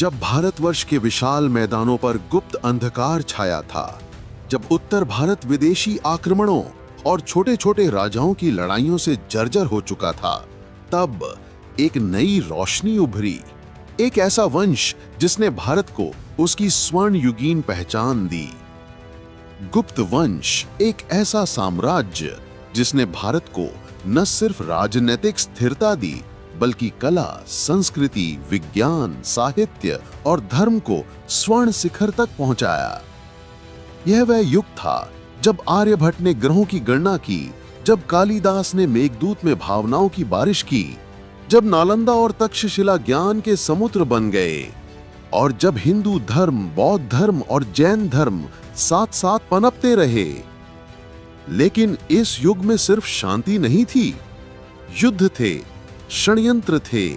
जब भारतवर्ष के विशाल मैदानों पर गुप्त अंधकार छाया था, जब उत्तर भारत विदेशी आक्रमणों और छोटे छोटे राजाओं की लड़ाइयों से जर्जर हो चुका था, तब एक नई रोशनी उभरी। एक ऐसा वंश जिसने भारत को उसकी स्वर्ण युगीन पहचान दी। गुप्त वंश एक ऐसा साम्राज्य जिसने भारत को न सिर्फ राजनीतिक स्थिरता दी, बल्कि कला, संस्कृति, विज्ञान, साहित्य और धर्म को स्वर्ण शिखर तक पहुंचाया। यह वह युग था जब आर्यभट्ट ने ग्रहों की गणना की, जब कालिदास ने मेघदूत में भावनाओं की बारिश की, जब नालंदा और तक्षशिला ज्ञान के समुद्र बन गए, और जब हिंदू धर्म, बौद्ध धर्म और जैन धर्म साथ साथ पनपते रहे। लेकिन इस युग में सिर्फ शांति नहीं थी, युद्ध थे, षड्यंत्र थे,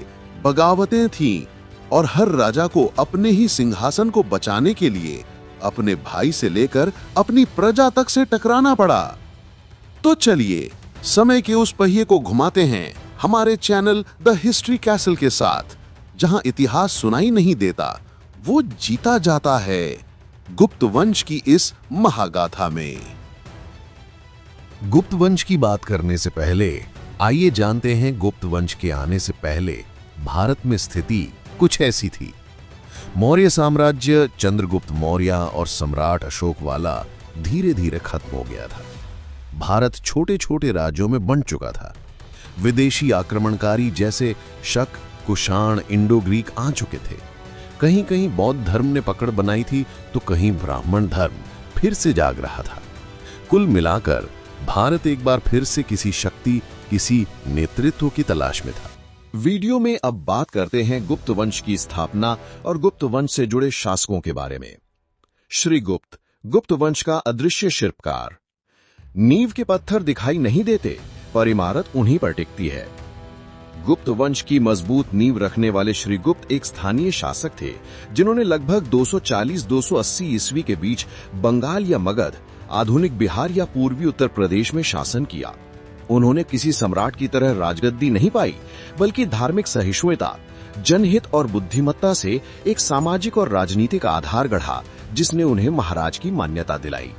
बगावतें थीं, और हर राजा को अपने ही सिंहासन को बचाने के लिए अपने भाई से लेकर अपनी प्रजा तक से टकराना पड़ा। तो चलिए समय के उस पहिए को घुमाते हैं हमारे चैनल द हिस्ट्री कैसल के साथ, जहां इतिहास सुनाई नहीं देता, वो जीता जाता है गुप्त वंश की इस महागाथा में। गुप्त वंश की बात करने से पहले आइए जानते हैं गुप्त वंश के आने से पहले भारत में स्थिति कुछ ऐसी थी। मौर्य साम्राज्य चंद्रगुप्त मौर्य और सम्राट अशोक वाला धीरे धीरे खत्म हो गया था। भारत छोटे छोटे राज्यों में बंट चुका था। विदेशी आक्रमणकारी जैसे शक, कुषाण, इंडो ग्रीक आ चुके थे। कहीं कहीं बौद्ध धर्म ने पकड़ बनाई थी, तो कहीं ब्राह्मण धर्म फिर से जाग रहा था। कुल मिलाकर भारत एक बार फिर से किसी शक्ति, किसी नेतृत्व की तलाश में था। वीडियो में अब बात करते हैं गुप्त वंश की स्थापना और गुप्त वंश से जुड़े शासकों के बारे में। श्रीगुप्त, गुप्त वंश का अदृश्य शिल्पकार। नींव के पत्थर दिखाई नहीं देते, पर इमारत उन्हीं पर टिकती है। गुप्त वंश की मजबूत नींव रखने वाले श्रीगुप्त एक स्थानीय शासक थे, जिन्होंने लगभग 240-280 ईस्वी के बीच बंगाल या मगध, आधुनिक बिहार या पूर्वी उत्तर प्रदेश में शासन किया। उन्होंने किसी सम्राट की तरह राजगद्दी नहीं पाई, बल्कि धार्मिक सहिष्णुता, जनहित और बुद्धिमत्ता से एक सामाजिक और राजनीतिक आधार गढ़ा, जिसने उन्हें महाराज की मान्यता दिलाई।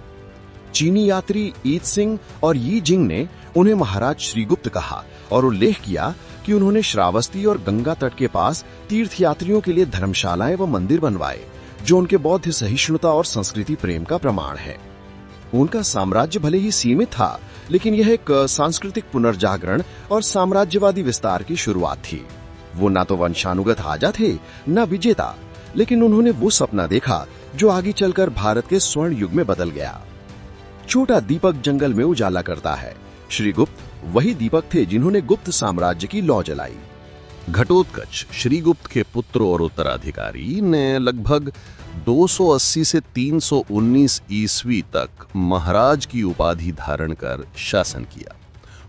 चीनी यात्री ईत सिंह और यी जिंग ने उन्हें महाराज श्रीगुप्त कहा और उल्लेख किया कि उन्होंने श्रावस्ती और गंगा तट के पास तीर्थयात्रियों के लिए धर्मशालाएं व मंदिर बनवाए, जो उनके बौद्ध सहिष्णुता और संस्कृति प्रेम का प्रमाण है। उनका साम्राज्य भले ही सीमित था, लेकिन यह एक सांस्कृतिक पुनर्जागरण और साम्राज्यवादी विस्तार की शुरुआत थी। वो ना तो वंशानुगत राजा थे, न विजेता, लेकिन उन्होंने वो सपना देखा जो आगे चलकर भारत के स्वर्ण युग में बदल गया। छोटा दीपक जंगल में उजाला करता है। श्रीगुप्त वही दीपक थे जिन्होंने गुप्त साम्राज्य की लौ जलाई। घटोत्कच, श्रीगुप्त के पुत्र और उत्तराधिकारी, ने लगभग 280 से 319 ईस्वी तक महाराज की उपाधि धारण कर शासन किया।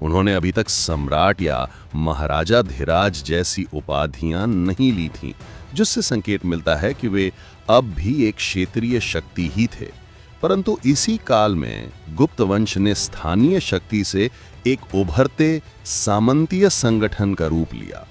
उन्होंने अभी तक सम्राट या महाराजा धिराज जैसी उपाधियां नहीं ली थीं, जिससे संकेत मिलता है कि वे अब भी एक क्षेत्रीय शक्ति ही थे। परंतु इसी काल में गुप्त वंश ने स्थानीय शक्ति से एक उभरते सामंतीय संगठन का रूप लिया।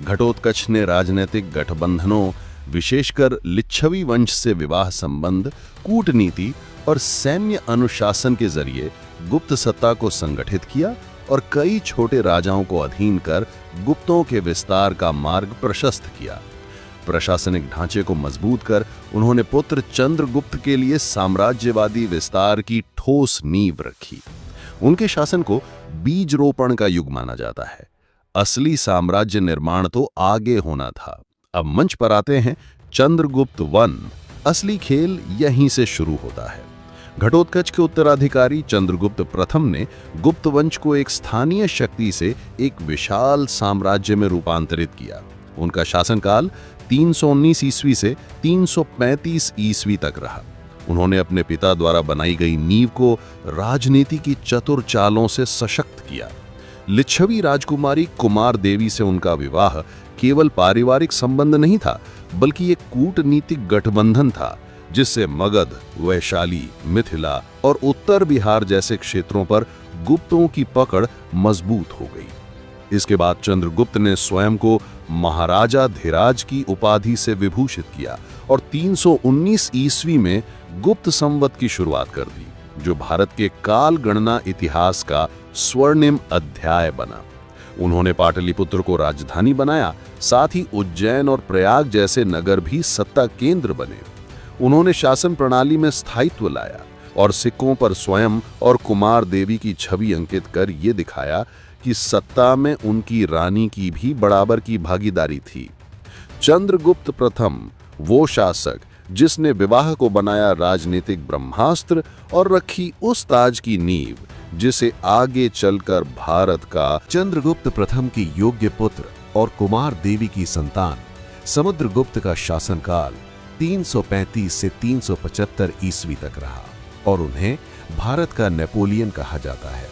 घटोत्कच ने राजनीतिक गठबंधनों, विशेषकर लिच्छवी वंश से विवाह संबंध, कूटनीति और सैन्य अनुशासन के जरिए गुप्त सत्ता को संगठित किया और कई छोटे राजाओं को अधीन कर गुप्तों के विस्तार का मार्ग प्रशस्त किया। प्रशासनिक ढांचे को मजबूत कर उन्होंने पुत्र चंद्रगुप्त के लिए साम्राज्यवादी विस्तार की ठोस नींव रखी। उनके शासन को बीज रोपण का युग माना जाता है। असली साम्राज्य निर्माण तो आगे होना था। अब मंच पर आते हैं चंद्रगुप्त वन। असली खेल यहीं से शुरू होता है। घटोत्कच के उत्तराधिकारी चंद्रगुप्त प्रथम ने गुप्त वंश को एक स्थानीय शक्ति से एक विशाल साम्राज्य में रूपांतरित किया। उनका शासनकाल 319 ईस्वी से 335 ईस्वी तक रहा। उन्होंने अपने पिता द्वारा बनाई गई नींव को राजनीति की चतुर चालों से सशक्त किया। लिच्छवी राजकुमारी कुमार देवी से उनका विवाह केवल पारिवारिक संबंध नहीं था, बल्कि एक कूटनीतिक गठबंधन था, जिससे मगध, वैशाली, मिथिला और उत्तर बिहार जैसे क्षेत्रों पर गुप्तों की पकड़ मजबूत हो गई। इसके बाद चंद्रगुप्त ने स्वयं को महाराजा धीराज की उपाधि से विभूषित किया और 319 ईस्वी में गुप्त संवत की शुरुआत कर दी, जो भारत के काल गणना इतिहास का स्वर्णिम अध्याय बना। उन्होंने पाटलिपुत्र को राजधानी बनाया, साथ ही उज्जैन और प्रयाग जैसे नगर भी सत्ता केंद्र बने। उन्होंने शासन प्रणाली में स्थायित्व लाया और सिक्कों पर स्वयं और कुमार देवी की छवि अंकित कर ये दिखाया कि सत्ता में उनकी रानी की भी बराबर की भागीदारी थी। चंद्रगुप्त प्रथम वो शासक जिसने विवाह को बनाया राजनीतिक ब्रह्मास्त्र और रखी उस ताज की नींव जिसे आगे चलकर भारत का चंद्रगुप्त प्रथम की योग्य पुत्र और कुमार देवी की संतान समुद्रगुप्त का शासनकाल 335 से 375 ईस्वी तक रहा और उन्हें भारत का नेपोलियन कहा जाता है।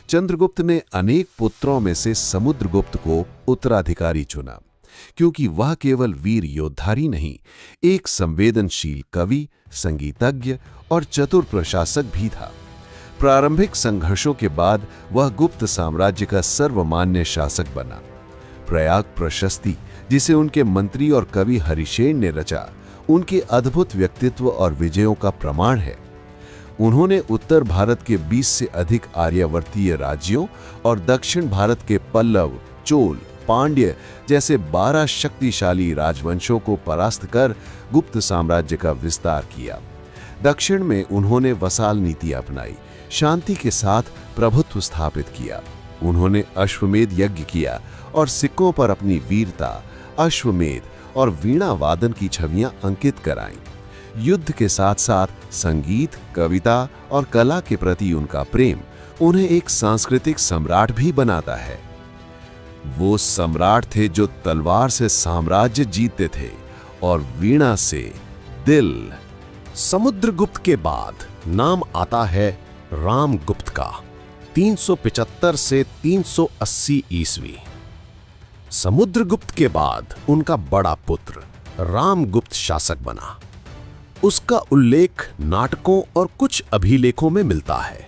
चंद्रगुप्त ने अनेक पुत्रों में से समुद्रगुप्त को उत्तराधिकारी चुना, क्योंकि वह केवल वीर योद्धारी नहीं, एक संवेदनशील कवि, संगीतज्ञ और चतुर प्रशासक भी था। प्रारंभिक संघर्षों के बाद वह गुप्त साम्राज्य का सर्वमान्य शासक बना। प्रयाग प्रशस्ति, जिसे उनके मंत्री और कवि हरिशेन ने रचा, उनके अद्भुत व्यक्तित्व और विजयों का प्रमाण है। उन्होंने उत्तर भारत के 20 से अधिक आर्यावर्तीय राज्यों और दक्षिण भारत के पल्लव, चोल, पांड्य जैसे 12 शक्तिशाली राजवंशों को परास्त कर गुप्त साम्राज्य का विस्तार किया। दक्षिण में उन्होंने वसाल नीति अपनाई, शांति के साथ प्रभुत्व स्थापित किया। उन्होंने अश्वमेध यज्ञ किया और सिक्कों पर अपनी वीरता, अश्वमेध और वीणा वादन की छवियां अंकित कराईं। युद्ध के साथ साथ संगीत, कविता और कला के प्रति उनका प्रेम उन्हें एक सांस्कृतिक सम्राट भी बनाता है। वो सम्राट थे जो तलवार से साम्राज्य जीतते थे और वीणा से दिल। समुद्रगुप्त के बाद नाम आता है रामगुप्त का, 375 से 380 ईस्वी। समुद्रगुप्त के बाद उनका बड़ा पुत्र रामगुप्त शासक बना। उसका उल्लेख नाटकों और कुछ अभिलेखों में मिलता है।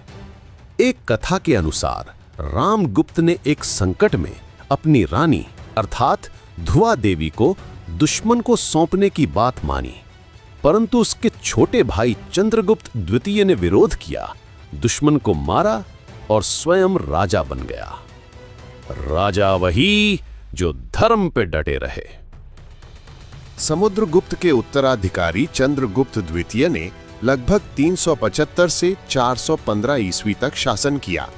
एक कथा के अनुसार रामगुप्त ने एक संकट में अपनी रानी अर्थात ध्रुवा देवी को दुश्मन को सौंपने की बात मानी, परंतु उसके छोटे भाई चंद्रगुप्त द्वितीय ने विरोध किया, दुश्मन को मारा और स्वयं राजा बन गया। राजा वही जो धर्म पे डटे रहे। समुद्रगुप्त के उत्तराधिकारी चंद्रगुप्त द्वितीय ने लगभग 375 से 415 ईस्वी तक शासन किया।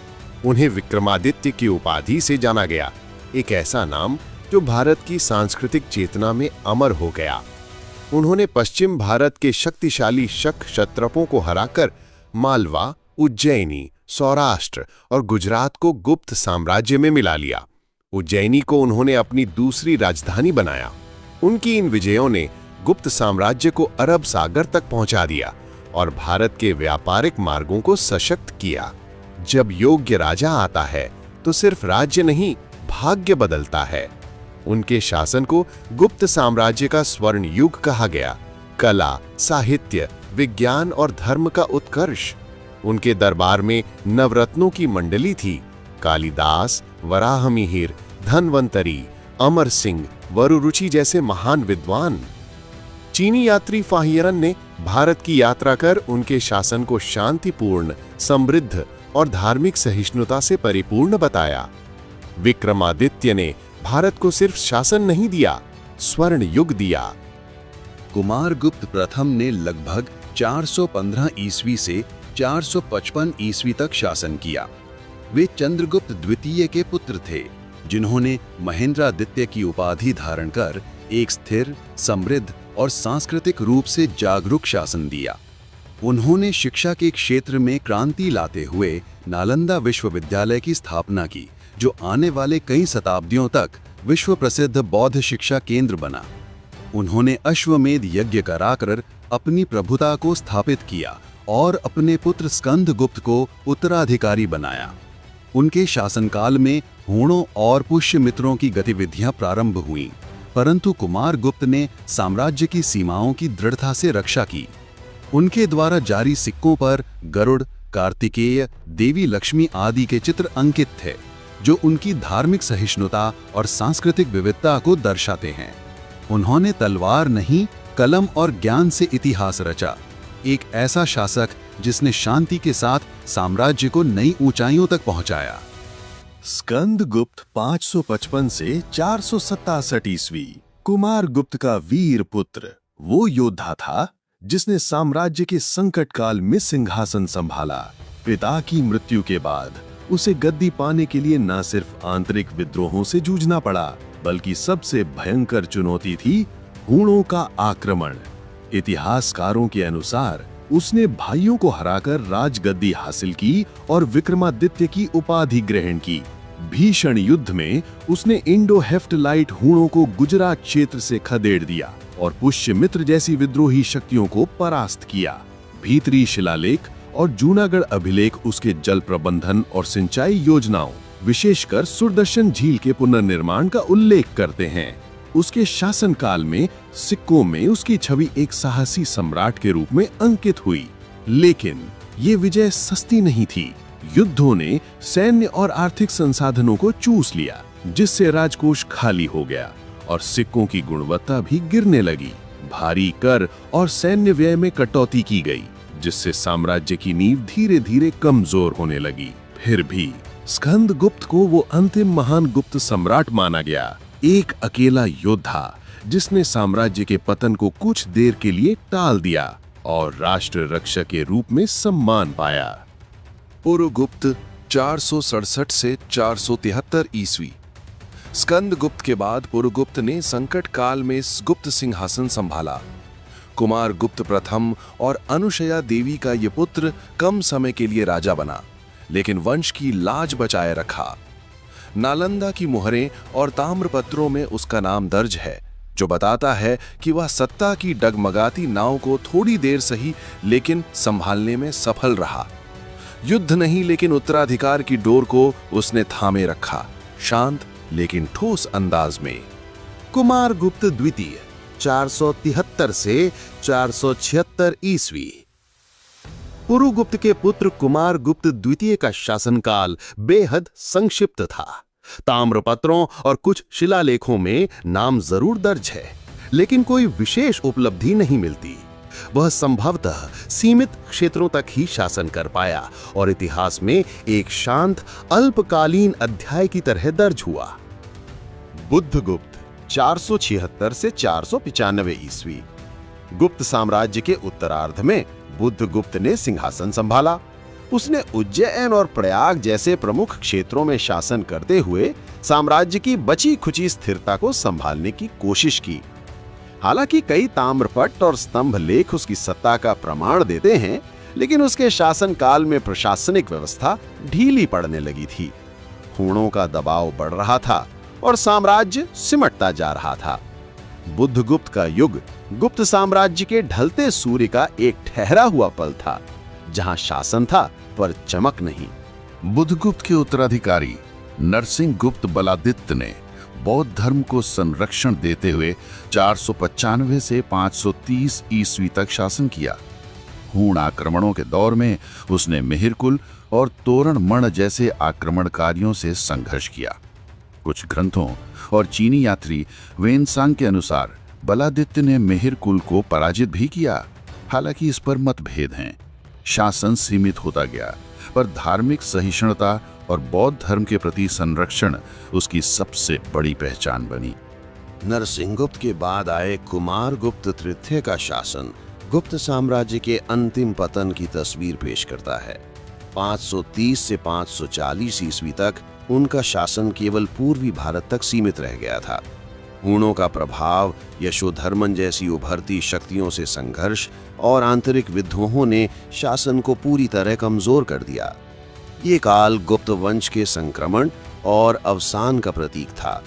उन्हें विक्रमादित्य की उपाधि से जाना गया, एक ऐसा नाम जो भारत की सांस्कृतिक चेतना में अमर हो गया। उन्होंने पश्चिम भारत के शक्तिशाली शक क्षत्रपों को हराकर मालवा, उज्जैनी, सौराष्ट्र और गुजरात को गुप्त साम्राज्य में मिला लिया। उज्जैनी को उन्होंने अपनी दूसरी राजधानी बनाया। उनकी इन विजयों ने गुप्त साम्राज्य को अरब सागर तक पहुंचा दिया और भारत के व्यापारिक मार्गों को सशक्त किया। जब योग्य राजा आता है तो सिर्फ राज्य नहीं, भाग्य बदलता है। उनके शासन को गुप्त साम्राज्य का स्वर्ण युग कहा गया। कला, साहित्य, विज्ञान और धर्म का उत्कर्ष। उनके दरबार में नवरत्नों की मंडली थी। कालिदास, वराहमिहिर, धन्वंतरी, अमर सिंह, वरुरुचि जैसे महान विद्वान। चीनी यात्री फाहियरन ने भारत की यात्रा कर उनके शासन को शांतिपूर्ण, समृद्ध और धार्मिक सहिष्णुता से परिपूर्ण बताया। विक्रमादित्य ने भारत को सिर्फ शासन नहीं दिया, स्वर्ण युग दिया। कुमारगुप्त प्रथम ने लगभग 415 ईस्वी से 455 ईस्वी तक शासन किया। वे चंद्रगुप्त द्वितीय के पुत्र थे, जिन्होंने महेंद्रादित्य की उपाधि धारण कर एक स्थिर, समृद्ध और सांस्कृतिक रूप से जागरूक शासन दिया। उन्होंने शिक्षा के क्षेत्र में क्रांति लाते हुए नालंदा विश्वविद्यालय की स्थापना की, जो आने वाले कई शताब्दियों तक विश्व प्रसिद्ध बौद्ध शिक्षा केंद्र बना। उन्होंने अश्वमेध यज्ञ कराकर अपनी प्रभुता को स्थापित किया और अपने पुत्र स्कंदगुप्त को उत्तराधिकारी बनाया। उनके शासनकाल में हूणों और पुष्यमित्रों की गतिविधियां प्रारंभ हुईं, परंतु कुमारगुप्त ने साम्राज्य की सीमाओं की दृढ़ता से रक्षा की। उनके द्वारा जारी सिक्कों पर गरुड़, कार्तिकेय, देवी लक्ष्मी आदि के चित्र अंकित थे। जो उनकी धार्मिक सहिष्णुता और सांस्कृतिक विविधता को दर्शाते हैं। उन्होंने तलवार नहीं, कलम और ज्ञान से इतिहास रचा। एक ऐसा शासक जिसने शांति के साथ साम्राज्य को नई ऊंचाइयों तक पहुंचाया। स्कंदगुप्त 555 से 467 ईस्वी। कुमार गुप्त का वीर पुत्र वो योद्धा था जिसने साम्राज्य के संकट काल में सिंहासन संभाला। पिता की मृत्यु के बाद उसे गद्दी पाने के लिए न सिर्फ आंतरिक विद्रोहों से जूझना पड़ा, बल्कि सबसे भयंकर चुनौती थी हूणों का आक्रमण। इतिहासकारों के अनुसार उसने भाइयों को हराकर राजगद्दी हासिल की और विक्रमादित्य की उपाधि ग्रहण की। भीषण युद्ध में उसने इंडो हेफ्टलाइट हूणों को गुजरात क्षेत्र से खदेड़ दिया और पुष्यमित्र जैसी विद्रोही शक्तियों को परास्त किया। भीतरी शिलालेख और जूनागढ़ अभिलेख उसके जल प्रबंधन और सिंचाई योजनाओं, विशेषकर सुरदर्शन झील के पुनर्निर्माण का उल्लेख करते हैं। उसके शासनकाल में सिक्कों में उसकी छवि एक साहसी सम्राट के रूप में अंकित हुई। लेकिन ये विजय सस्ती नहीं थी। युद्धों ने सैन्य और आर्थिक संसाधनों को चूस लिया, जिससे राजकोष खाली हो गया और सिक्कों की गुणवत्ता भी गिरने लगी। भारी कर और सैन्य व्यय में कटौती की गई, जिससे साम्राज्य की नींव धीरे धीरे कमजोर होने लगी। फिर भी स्कंदगुप्त को वो अंतिम महान गुप्त सम्राट माना गया, एक अकेला योद्धा जिसने साम्राज्य के पतन को कुछ देर के लिए टाल दिया और राष्ट्र रक्षक के रूप में सम्मान पाया। पुरुगुप्त 467 से 473 ईस्वी। स्कंदगुप्त के बाद पुरुगुप्त ने संकट काल में गुप्त सिंहासन संभाला। कुमार गुप्त प्रथम और अनुशया देवी का ये पुत्र कम समय के लिए राजा बना, लेकिन वंश की लाज बचाए रखा। नालंदा की मुहरें और ताम्रपत्रों में उसका नाम दर्ज है, जो बताता है कि वह सत्ता की डगमगाती नाव को थोड़ी देर सही लेकिन संभालने में सफल रहा। युद्ध नहीं, लेकिन उत्तराधिकार की डोर को उसने थामे रखा, शांत लेकिन ठोस अंदाज में। कुमार गुप्त द्वितीय 473 से 476 ईस्वी। पुरुगुप्त के पुत्र कुमार गुप्त द्वितीय का शासनकाल बेहद संक्षिप्त था। ताम्रपत्रों और कुछ शिलालेखों में नाम जरूर दर्ज है, लेकिन कोई विशेष उपलब्धि नहीं मिलती। वह संभवतः सीमित क्षेत्रों तक ही शासन कर पाया और इतिहास में एक शांत अल्पकालीन अध्याय की तरह दर्ज हुआ। बुद्धगुप्त 476 से 495 ईस्वी। गुप्त साम्राज्य के उत्तरार्ध में बुद्धगुप्त ने सिंहासन संभाला। उसने उज्जैन और प्रयाग जैसे प्रमुख क्षेत्रों में शासन करते हुए साम्राज्य की बची खुची स्थिरता को संभालने की कोशिश की। हालांकि कई ताम्रपट्ट और स्तंभ लेख उसकी सत्ता का प्रमाण देते हैं, लेकिन उसके शासनकाल में प्रशासनिक व्यवस्था ढीली पड़ने लगी थी। हूणों का दबाव बढ़ रहा था और साम्राज्य सिमटता जा रहा था। बुद्धगुप्त का युग गुप्त साम्राज्य के ढलते सूर्य का एक ठहरा हुआ पल था, जहां शासन था पर चमक नहीं। बुद्धगुप्त के उत्तराधिकारी नरसिंह गुप्त बलादित्य ने बौद्ध धर्म को संरक्षण देते हुए 495 से 530 ईस्वी तक शासन किया। हूण आक्रमणों के दौर में उसने मिहिरकुल और तोरणमण जैसे आक्रमणकारियों से संघर्ष किया। कुछ ग्रंथों और चीनी यात्री वेनसांग के अनुसार बलादित्य ने मिहिरकुल को पराजित भी किया। हालांकि इस पर मतभेद हैं। शासन सीमित होता गया, पर धार्मिक सहिष्णुता और बौद्ध धर्म के प्रति संरक्षण उसकी सबसे बड़ी पहचान बनी। नरसिंहगुप्त के बाद आए कुमार गुप्त तृतीय का शासन गुप्त साम्राज्य के अंतिम पतन की तस्वीर पेश करता है। 530 से 540 ईस्वी तक उनका शासन केवल पूर्वी भारत तक सीमित रह गया था। हूणों का प्रभाव, यशोधर्मन जैसी उभरती शक्तियों से संघर्ष और आंतरिक विद्रोहों ने शासन को पूरी तरह कमजोर कर दिया। ये काल गुप्त वंश के संक्रमण और अवसान का प्रतीक था।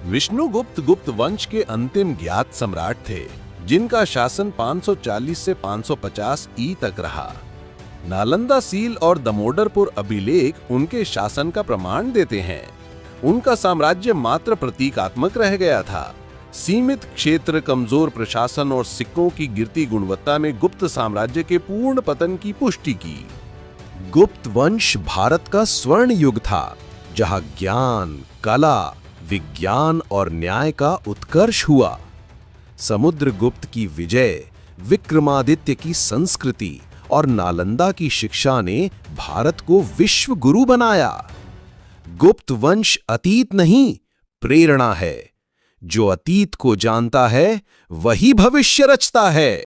विष्णुगुप्त गुप्त वंश के अंतिम ज्ञात सम्राट थे, जिनका शासन 540 से 550 ई तक रहा। नालंदा सील और दमोदरपुर अभिलेख उनके शासन का प्रमाण देते हैं। उनका साम्राज्य मात्र प्रतीकात्मक रह गया था। सीमित क्षेत्र, कमजोर प्रशासन और सिक्कों की गिरती गुणवत्ता ने गुप्त साम्राज्य के पूर्ण पतन की पुष्टि की। गुप्त वंश भारत का स्वर्ण युग था, जहां ज्ञान, कला, विज्ञान और न्याय का उत्कर्ष हुआ। समुद्रगुप्त की विजय, विक्रमादित्य की संस्कृति और नालंदा की शिक्षा ने भारत को विश्व गुरु बनाया। गुप्त वंश अतीत नहीं, प्रेरणा है। जो अतीत को जानता है वही भविष्य रचता है।